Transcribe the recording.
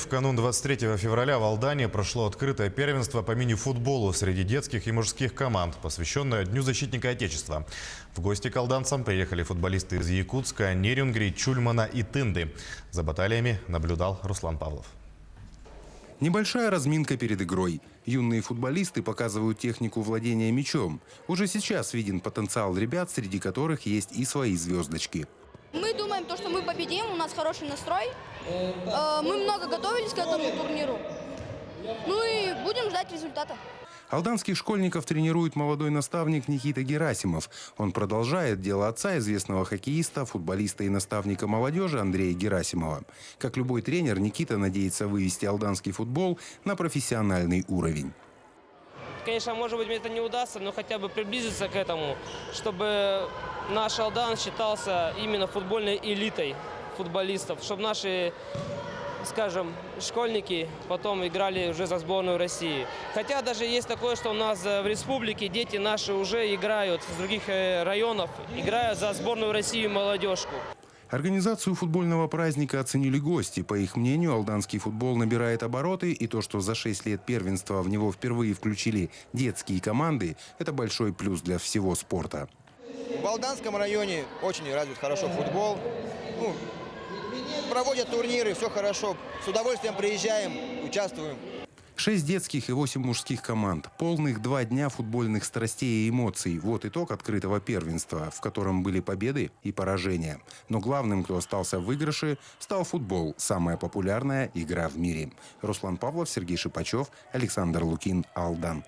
в канун 23 февраля в Алдане прошло открытое первенство по мини-футболу среди детских и мужских команд, посвященное Дню защитника Отечества. В гости к алданцам приехали футболисты из Якутска, Нерюнгри, Чульмана и Тынды. За баталиями наблюдал Руслан Павлов. Небольшая разминка перед игрой. Юные футболисты показывают технику владения мячом. Уже сейчас виден потенциал ребят, среди которых есть и свои звездочки. Мы думаем, что мы победим, у нас хороший настрой. Мы много готовились к этому турниру. Ну и будем ждать результата. Алданских школьников тренирует молодой наставник Никита Герасимов. Он продолжает дело отца, известного хоккеиста, футболиста и наставника молодежи Андрея Герасимова. Как любой тренер, Никита надеется вывести алданский футбол на профессиональный уровень. Конечно, может быть, мне это не удастся, но хотя бы приблизиться к этому, чтобы наш Алдан считался именно футбольной элитой футболистов, чтобы наши, скажем, школьники потом играли уже за сборную России. Хотя даже есть такое, что у нас в республике дети наши уже играют с других районов, играют за сборную России молодежку. Организацию футбольного праздника оценили гости. По их мнению, алданский футбол набирает обороты, и то, что за 6 лет первенства в него впервые включили детские команды, это большой плюс для всего спорта. В Алданском районе очень развит хорошо футбол. Проводят турниры, все хорошо. С удовольствием приезжаем, участвуем. 6 детских и 8 мужских команд. Полных 2 дня футбольных страстей и эмоций. Вот итог открытого первенства, в котором были победы и поражения. Но главным, кто остался в выигрыше, стал футбол. Самая популярная игра в мире. Руслан Павлов, Сергей Шипачев, Александр Лукин, Алдан.